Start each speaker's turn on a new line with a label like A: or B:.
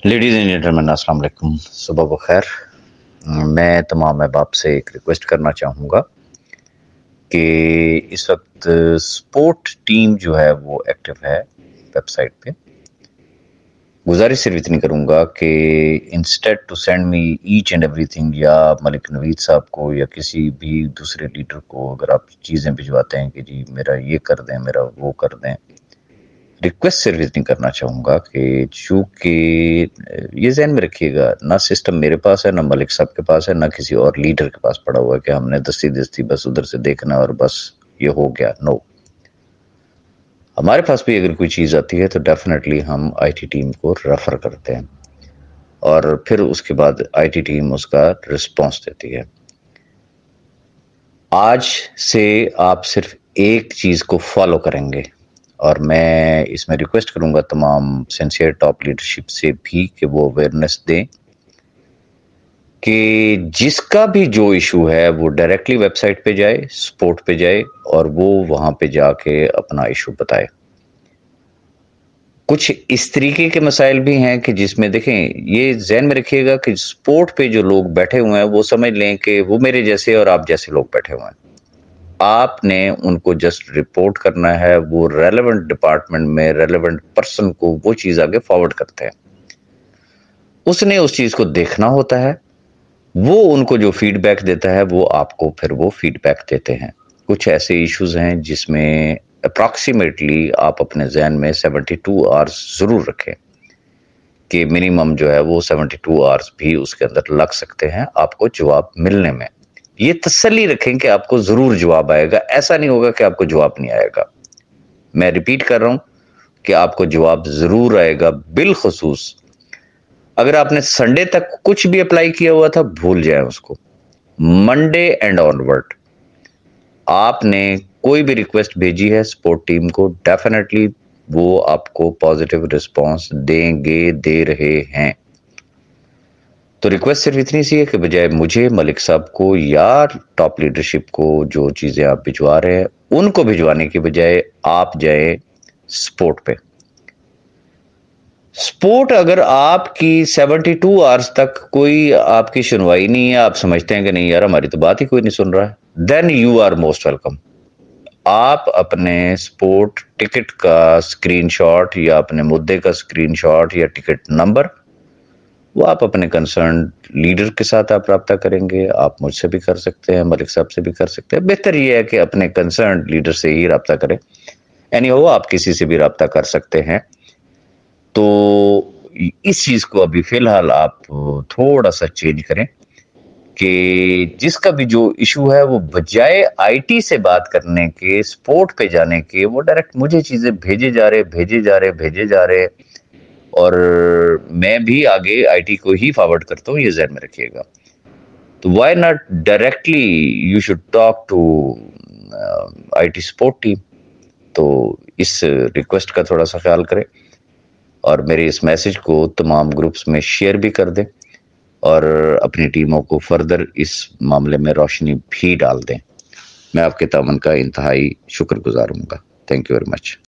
A: Ladies and gentleman अस्सलाम वालेकुम, सुबह बखैर। मैं तमाम अहबाब से एक रिक्वेस्ट करना चाहूँगा कि इस वक्त स्पोर्ट टीम जो है वो एक्टिव है वेबसाइट पे। गुजारिश सिर्फ इतनी करूँगा कि instead to send me each and everything, या मलिक नवीद साहब को या किसी भी दूसरे लीडर को अगर आप चीज़ें भिजवाते हैं कि जी मेरा ये कर दें, मेरा वो कर दें, रिक्वेस्ट सिर्फ इतनी करना चाहूँगा कि चूँकि ये ज़हन में रखिएगा, ना सिस्टम मेरे पास है, ना मलिक साहब के पास है, ना किसी और लीडर के पास पड़ा हुआ है कि हमने दस्ती बस उधर से देखना और बस ये हो गया। नो, हमारे पास भी अगर कोई चीज़ आती है तो डेफिनेटली हम आईटी टीम को रेफर करते हैं और फिर उसके बाद आईटी टीम उसका रिस्पॉन्स देती है। आज से आप सिर्फ एक चीज़ को फॉलो करेंगे और मैं इसमें रिक्वेस्ट करूंगा तमाम सिंसियर टॉप लीडरशिप से भी कि वो अवेयरनेस दें कि जिसका भी जो इशू है वो डायरेक्टली वेबसाइट पे जाए, सपोर्ट पे जाए और वो वहां पे जाके अपना इशू बताए। कुछ इस तरीके के मसाइल भी हैं कि जिसमें देखें, ये ज़हन में रखिएगा कि सपोर्ट पे जो लोग बैठे हुए हैं वो समझ लें कि वो मेरे जैसे और आप जैसे लोग बैठे हुए हैं। आपने उनको जस्ट रिपोर्ट करना है, वो रेलेवेंट डिपार्टमेंट में रेलेवेंट पर्सन को वो चीज आगे फॉरवर्ड करते हैं। उसने उस चीज को देखना होता है, वो उनको जो फीडबैक देता है वो आपको फिर वो फीडबैक देते हैं। कुछ ऐसे इश्यूज हैं जिसमें अप्रॉक्सीमेटली आप अपने जहन में 72 आवर्स जरूर रखें कि मिनिमम जो है वो 72 आवर्स भी उसके अंदर लग सकते हैं आपको जवाब मिलने में। ये तसल्ली रखें कि आपको जरूर जवाब आएगा, ऐसा नहीं होगा कि आपको जवाब नहीं आएगा। मैं रिपीट कर रहा हूं कि आपको जवाब जरूर आएगा। बिलखुसूस अगर आपने संडे तक कुछ भी अप्लाई किया हुआ था, भूल जाए उसको। मंडे एंड ऑनवर्ड आपने कोई भी रिक्वेस्ट भेजी है सपोर्ट टीम को, डेफिनेटली वो आपको पॉजिटिव रिस्पॉन्स देंगे, दे रहे हैं। तो रिक्वेस्ट सिर्फ इतनी सी है कि बजाय मुझे, मलिक साहब को या टॉप लीडरशिप को जो चीजें आप भिजवा रहे हैं उनको भिजवाने की बजाय आप जाए सपोर्ट पे। सपोर्ट अगर आपकी 72 आवर्स तक कोई आपकी सुनवाई नहीं है, आप समझते हैं कि नहीं यार हमारी तो बात ही कोई नहीं सुन रहा है, then you are most welcome. आप अपने सपोर्ट टिकट का स्क्रीनशॉट या अपने मुद्दे का स्क्रीनशॉट या टिकट नंबर वो आप अपने कंसर्न लीडर के साथ आप रब्ता करेंगे। आप मुझसे भी कर सकते हैं, मलिक साहब से भी कर सकते हैं। बेहतर ये है कि अपने कंसर्न लीडर से ही रब्ता करें। एनीहो आप किसी से भी रब्ता कर सकते हैं। तो इस चीज को अभी फिलहाल आप थोड़ा सा चेंज करें कि जिसका भी जो इशू है वो बजाय आईटी से बात करने के, सपोर्ट पे जाने के, वो डायरेक्ट मुझे चीजें भेजे जा रहे और मैं भी आगे आईटी को ही फॉरवर्ड करता हूँ, ये ज़हन में रखिएगा। तो why not directly you should talk to IT support team. तो इस रिक्वेस्ट का थोड़ा सा ख्याल करें और मेरे इस मैसेज को तमाम ग्रुप्स में शेयर भी कर दें और अपनी टीमों को फर्दर इस मामले में रोशनी भी डाल दें। मैं आपके तामन का इंतहाई शुक्रगुजार हूँगा। Thank you very much.